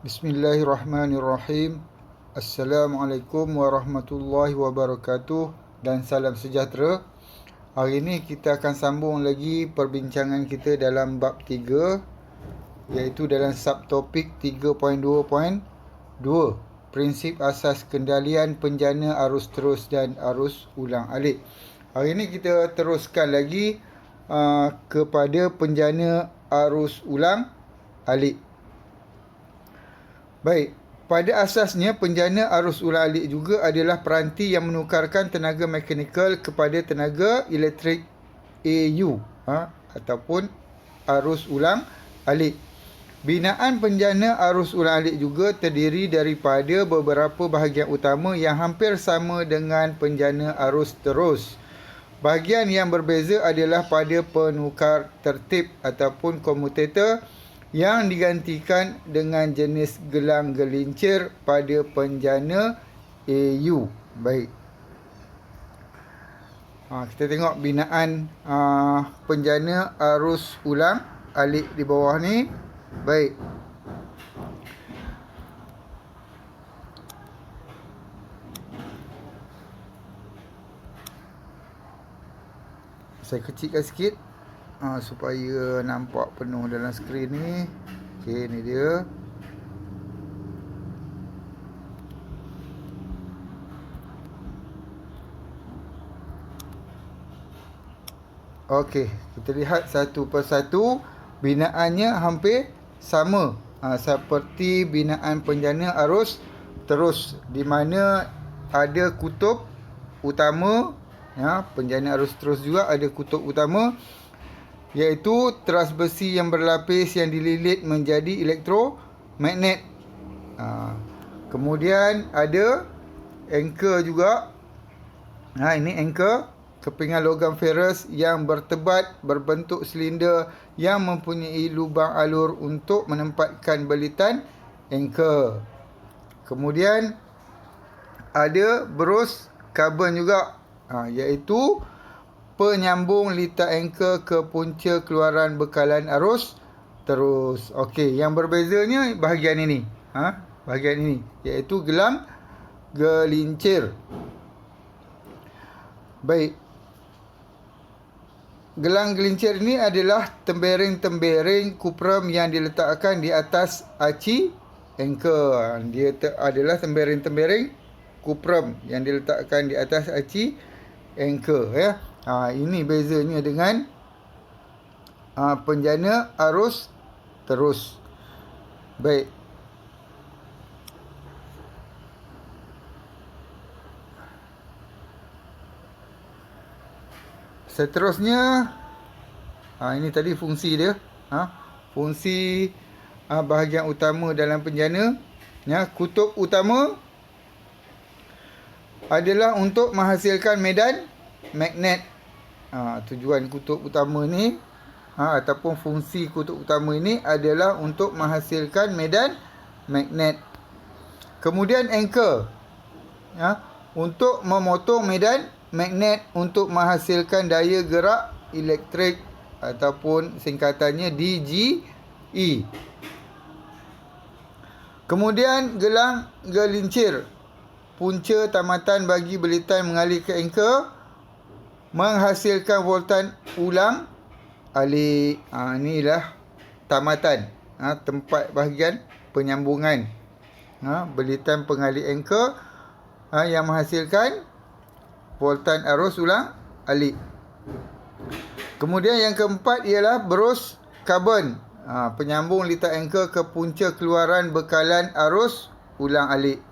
Bismillahirrahmanirrahim. Assalamualaikum warahmatullahi wabarakatuh dan salam sejahtera. Hari ini kita akan sambung lagi perbincangan kita dalam bab 3, iaitu dalam subtopik 3.2.2, prinsip asas kendalian penjana arus terus dan arus ulang alik. Hari ini kita teruskan lagi kepada penjana arus ulang alik. Baik, pada asasnya penjana arus ulang alik juga adalah peranti yang menukarkan tenaga mekanikal kepada tenaga elektrik AU ataupun arus ulang alik. Binaan penjana arus ulang alik juga terdiri daripada beberapa bahagian utama yang hampir sama dengan penjana arus terus. Bahagian yang berbeza adalah pada penukar tertib ataupun komutator yang digantikan dengan jenis gelang gelincir pada penjana AU. Baik. Kita tengok binaan penjana arus ulang alik di bawah ni. Baik. Saya kecilkan sikit supaya nampak penuh dalam skrin ni. Okey, ni dia. Okey, kita lihat satu persatu. Binaannya hampir sama seperti binaan penjana arus terus, di mana ada kutub utama. Penjana arus terus juga ada kutub utama, iaitu teras besi yang berlapis yang dililit menjadi elektromagnet. Kemudian ada anchor juga. Ini anchor, kepingan logam ferus yang bertebat berbentuk silinder yang mempunyai lubang alur untuk menempatkan belitan anchor. Kemudian ada berus karbon juga, iaitu penyambung litar anchor ke punca keluaran bekalan arus terus. Okey, yang berbezanya bahagian ini. Bahagian ini iaitu gelang gelincir. Baik. Gelang gelincir ini adalah tembering-tembering kuprum yang diletakkan di atas aci anchor. Dia adalah tembering-tembering kuprum yang diletakkan di atas aci anchor, ya. Ini bezanya dengan penjana arus terus. Baik. Seterusnya, ini tadi fungsi dia. Fungsi bahagian utama dalam penjana. Kutub utama adalah untuk menghasilkan medan magnet. Tujuan kutub utama ni ataupun fungsi kutub utama ini adalah untuk menghasilkan medan magnet. Kemudian anchor, untuk memotong medan magnet untuk menghasilkan daya gerak elektrik ataupun singkatannya DGE. Kemudian gelang gelincir, punca tamatan bagi belitan mengalir ke anchor, menghasilkan voltan ulang alik. Inilah tamatan, tempat bahagian penyambungan belitan pengalih anchor yang menghasilkan voltan arus ulang alik. Kemudian yang keempat ialah berus karbon, penyambung litar anchor ke punca keluaran bekalan arus ulang alik.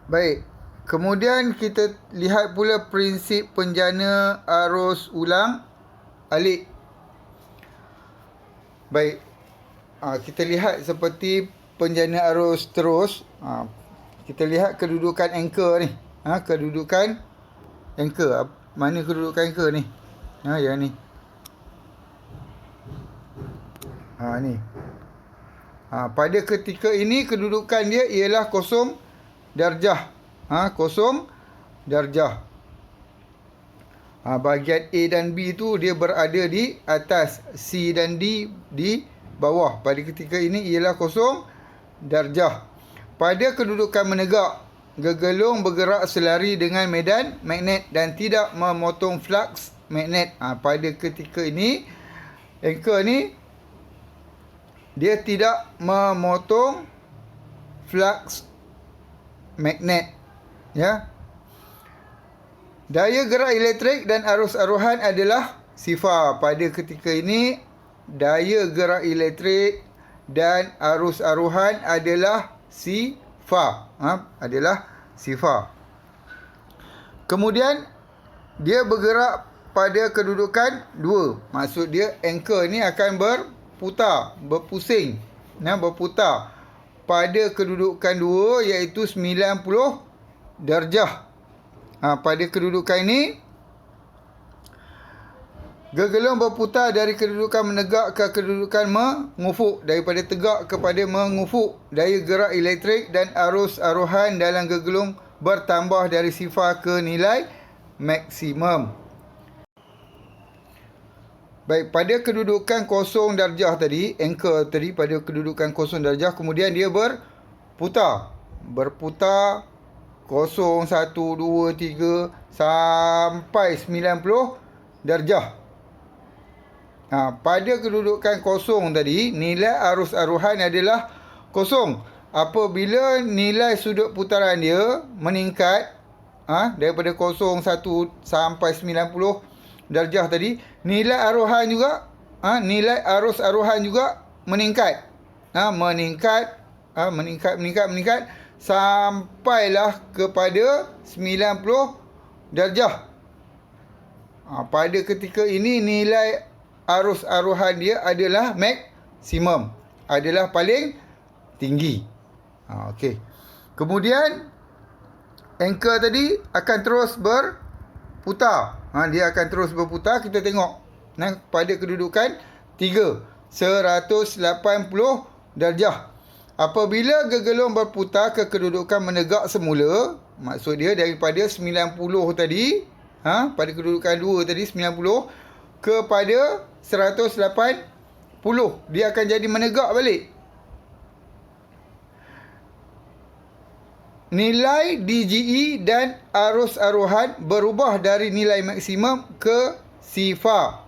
Baik, kemudian kita lihat pula prinsip penjana arus ulang alik. Baik, kita lihat seperti penjana arus terus. Kita lihat kedudukan anchor ni. Kedudukan anchor. Mana kedudukan anchor ni? Yang ni. Ni. Pada ketika ini kedudukan dia ialah 0 darjah. 0 darjah. Bahagian A dan B tu dia berada di atas, C dan D di bawah. Pada ketika ini ialah 0 darjah. Pada kedudukan menegak, gegelung bergerak selari dengan medan magnet dan tidak memotong flux magnet. Pada ketika ini, anchor ni dia tidak memotong flux magnet. Ya. Daya gerak elektrik dan arus aruhan adalah sifar. Pada ketika ini, daya gerak elektrik dan arus aruhan adalah sifar. Adalah sifar. Kemudian, dia bergerak pada kedudukan 2. Maksud dia, anchor ni akan berputar, berpusing. Berputar pada kedudukan 2 iaitu 90 darjah. Pada kedudukan ini, gegelung berputar dari kedudukan menegak ke kedudukan mengufuk. Daripada tegak kepada mengufuk. Daya gerak elektrik dan arus aruhan dalam gegelung bertambah dari sifar ke nilai maksimum. Baik, pada kedudukan 0 darjah tadi, anchor tadi pada kedudukan 0 darjah, kemudian dia berputar. Berputar 0, 1, 2, 3 sampai 90 darjah. Pada kedudukan 0 tadi, nilai arus aruhan adalah 0. Apabila nilai sudut putaran dia meningkat, daripada 0, 1 sampai 90 darjah tadi, nilai aruhan juga, nilai arus aruhan juga meningkat. Meningkat sampailah kepada 90 darjah. Pada ketika ini nilai arus aruhan dia adalah maksimum, adalah paling tinggi. Okey. Kemudian anchor tadi akan terus berputar. Dia akan terus berputar. Kita tengok pada kedudukan 3, 180 darjah. Apabila gegelung berputar ke kedudukan menegak semula, maksud dia daripada 90 tadi, pada kedudukan 2 tadi 90 kepada 180, dia akan jadi menegak balik. Nilai DGE dan arus aruhan berubah dari nilai maksimum ke sifar.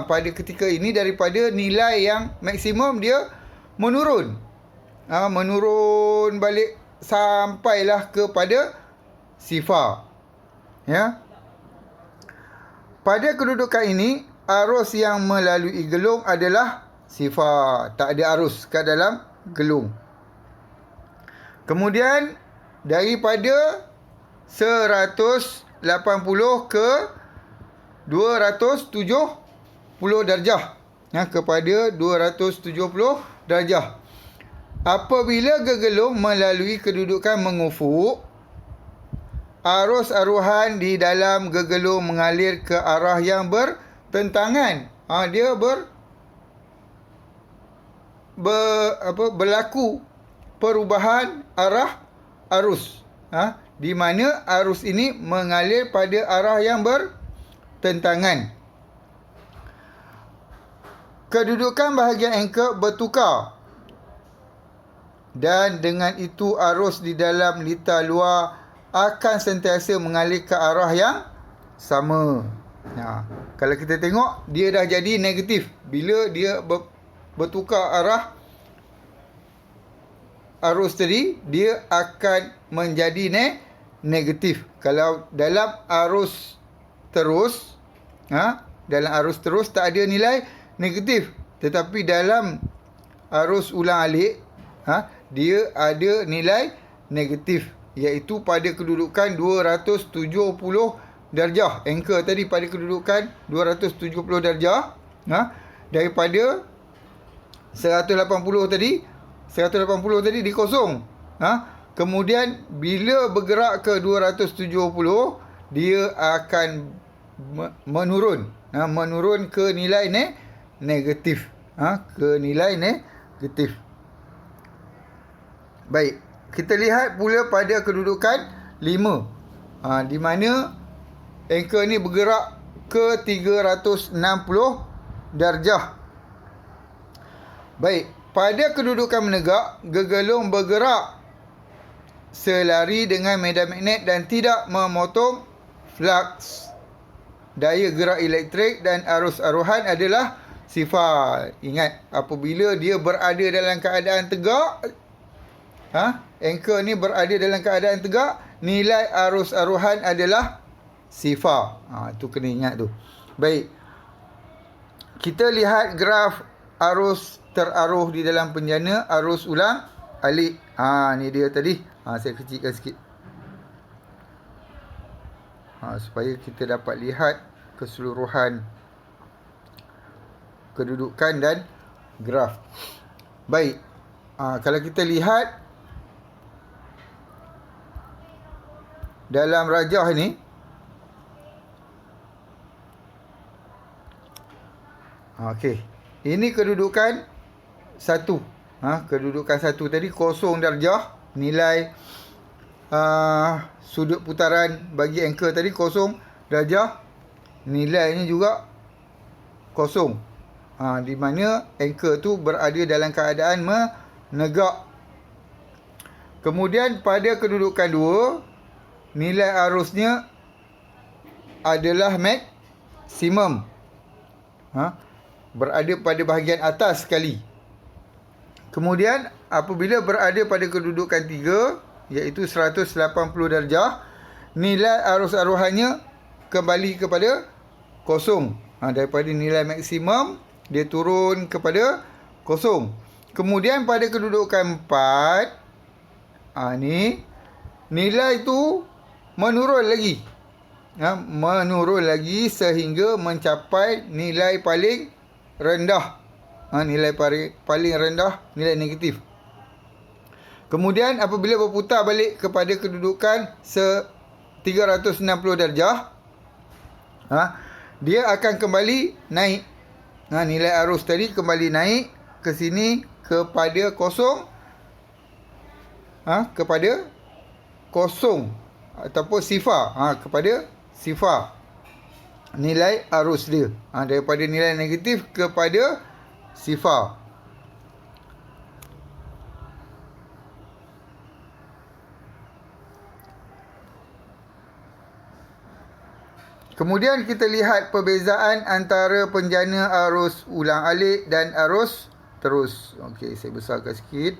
Pada ketika ini daripada nilai yang maksimum dia menurun. Menurun balik sampailah kepada sifar. Ya. Pada kedudukan ini, arus yang melalui gelung adalah sifar. Tak ada arus kat dalam gelung. Kemudian, daripada 180 ke 270 darjah. Kepada 270 darjah. Apabila gegelung melalui kedudukan mengufuk, arus aruhan di dalam gegelung mengalir ke arah yang bertentangan. Dia berlaku perubahan arah arus. Di mana arus ini mengalir pada arah yang bertentangan. Kedudukan bahagian anchor bertukar. Dan dengan itu arus di dalam litar luar akan sentiasa mengalir ke arah yang sama. Kalau kita tengok, dia dah jadi negatif. Bila dia bertukar arah arus tadi, dia akan menjadi negatif. Kalau dalam arus terus, dalam arus terus tak ada nilai negatif. Tetapi dalam arus ulang-alik, dia ada nilai negatif, iaitu pada kedudukan 270 darjah. Anchor tadi pada kedudukan 270 darjah. Daripada 180 tadi di kosong. Kemudian bila bergerak ke 270, dia akan menurun. Menurun ke nilai negatif. Ke nilai negatif. Baik, kita lihat pula pada kedudukan 5. Di mana anchor ni bergerak ke 360 darjah. Baik, pada kedudukan menegak, gegelung bergerak selari dengan medan magnet dan tidak memotong flux. Daya gerak elektrik dan arus aruhan adalah sifar. Ingat, apabila dia berada dalam keadaan tegak, anchor ni berada dalam keadaan tegak, nilai arus aruhan adalah sifar. Tu kena ingat tu. Baik, kita lihat graf arus teraruh di dalam penjana, arus ulang alik. Ni dia tadi. Saya kecilkan sikit. Supaya kita dapat lihat keseluruhan kedudukan dan graf. Baik. Kalau kita lihat dalam rajah ni, okey. Ini kedudukan 1. Kedudukan 1 tadi kosong darjah. Nilai sudut putaran bagi anchor tadi kosong darjah. Nilainya juga kosong. Di mana anchor tu berada dalam keadaan menegak. Kemudian pada kedudukan 2, nilai arusnya adalah maksimum. Berada pada bahagian atas sekali. Kemudian apabila berada pada kedudukan 3, iaitu 180 darjah, nilai arus aruhannya kembali kepada kosong. Daripada nilai maksimum, dia turun kepada kosong. Kemudian pada kedudukan 4, ni nilai itu menurun lagi. Menurun lagi sehingga mencapai nilai paling rendah. Nilai paling rendah, nilai negatif. Kemudian apabila berputar balik kepada kedudukan 360 darjah, dia akan kembali naik. Nilai arus tadi kembali naik ke sini kepada kosong. Kepada kosong ataupun sifar. Kepada sifar nilai arus dia. Daripada nilai negatif kepada sifar. Kemudian kita lihat perbezaan antara penjana arus ulang alik dan arus terus. Okey, saya besarkan sikit.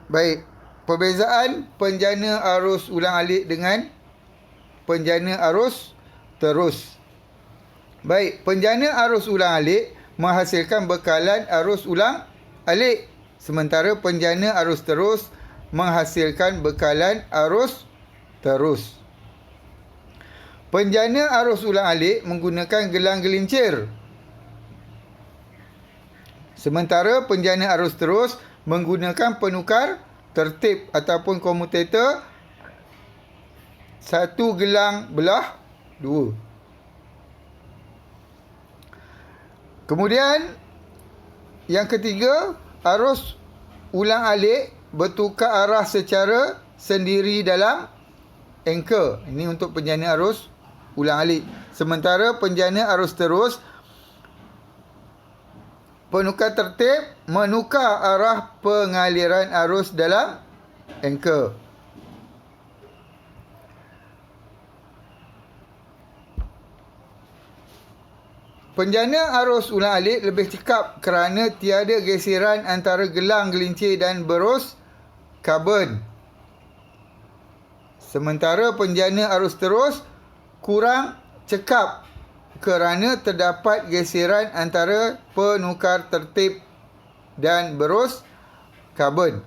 Baik, perbezaan penjana arus ulang alik dengan penjana arus terus. Baik, penjana arus ulang alik menghasilkan bekalan arus ulang alik, sementara penjana arus terus menghasilkan bekalan arus terus. Penjana arus ulang alik menggunakan gelang gelincir, sementara penjana arus terus menggunakan penukar tertib ataupun komutator satu gelang belah 2. Kemudian yang ketiga, arus ulang alik bertukar arah secara sendiri dalam anchor. Ini untuk penjana arus ulang alik. Sementara penjana arus terus, penukar tertib menukar arah pengaliran arus dalam anchor. Penjana arus ulang alik lebih cekap kerana tiada geseran antara gelang gelincir dan berus karbon. Sementara penjana arus terus kurang cekap kerana terdapat geseran antara penukar tertib dan berus karbon.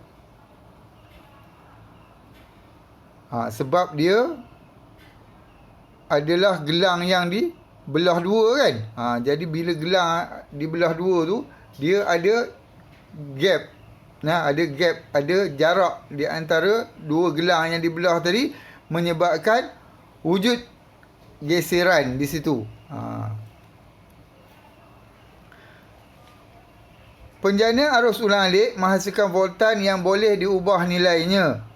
Sebab dia adalah gelang yang dibelah dua kan. Jadi bila gelang dibelah dua tu, dia ada gap. Ada gap, ada jarak di antara dua gelang yang dibelah tadi, menyebabkan wujud geseran di situ. Penjana arus ulang-alik menghasilkan voltan yang boleh diubah nilainya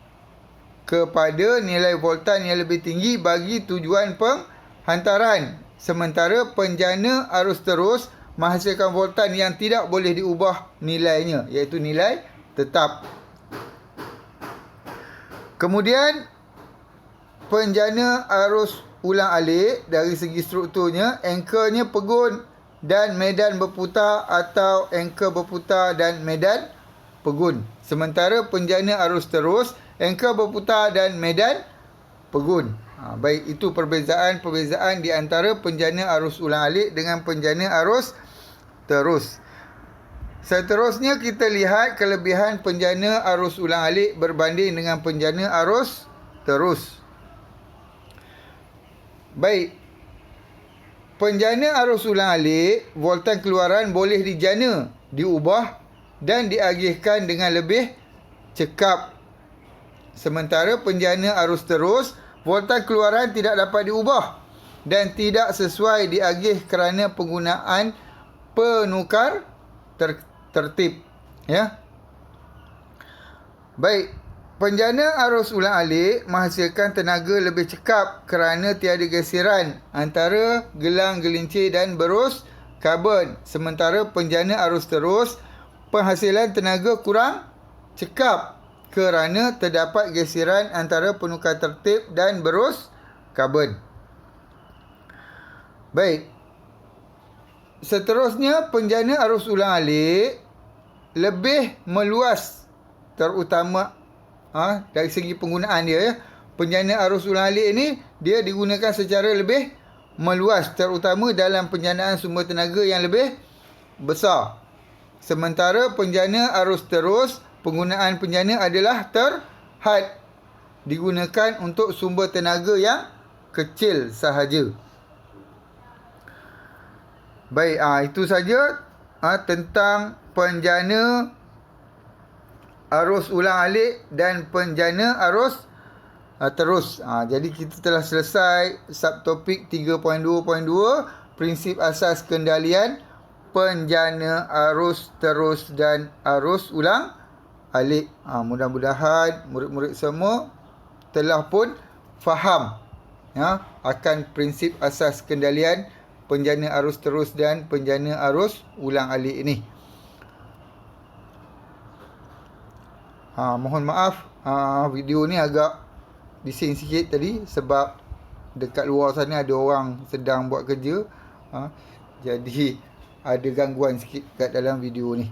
kepada nilai voltan yang lebih tinggi bagi tujuan penghantaran. Sementara penjana arus terus menghasilkan voltan yang tidak boleh diubah nilainya, iaitu nilai tetap. Kemudian penjana arus ulang-alik dari segi strukturnya, anchornya pegun dan medan berputar atau anchor berputar dan medan pegun. Sementara penjana arus terus, anchor berputar dan medan pegun. Baik, itu perbezaan di antara penjana arus ulang-alik dengan penjana arus terus. Seterusnya kita lihat kelebihan penjana arus ulang-alik berbanding dengan penjana arus terus. Baik, penjana arus ulang-alik, voltan keluaran boleh dijana, diubah dan diagihkan dengan lebih cekap. Sementara penjana arus terus, voltan keluaran tidak dapat diubah dan tidak sesuai diagih kerana penggunaan penukar tertib. Ya. Baik, penjana arus ulang-alik menghasilkan tenaga lebih cekap kerana tiada geseran antara gelang gelincir dan berus karbon. Sementara penjana arus terus, penghasilan tenaga kurang cekap kerana terdapat geseran antara penukar tertib dan berus karbon. Baik. Seterusnya, penjana arus ulang-alik lebih meluas, terutama dari segi penggunaan dia. Ya. Penjana arus ulang-alik ini dia digunakan secara lebih meluas, terutama dalam penjanaan sumber tenaga yang lebih besar. Sementara penjana arus terus, penggunaan penjana adalah terhad, digunakan untuk sumber tenaga yang kecil sahaja. Baik, itu saja tentang penjana arus ulang-alik dan penjana arus terus. Jadi kita telah selesai subtopik 3.2.2, prinsip asas kendalian penjana arus terus dan arus ulang-alik. Mudah-mudahan murid-murid semua telah pun faham akan prinsip asas kendalian penjana arus terus dan penjana arus ulang-alik ini. Mohon maaf, video ni agak bising sikit tadi sebab dekat luar sana ada orang sedang buat kerja. Jadi ada gangguan sikit kat dalam video ni.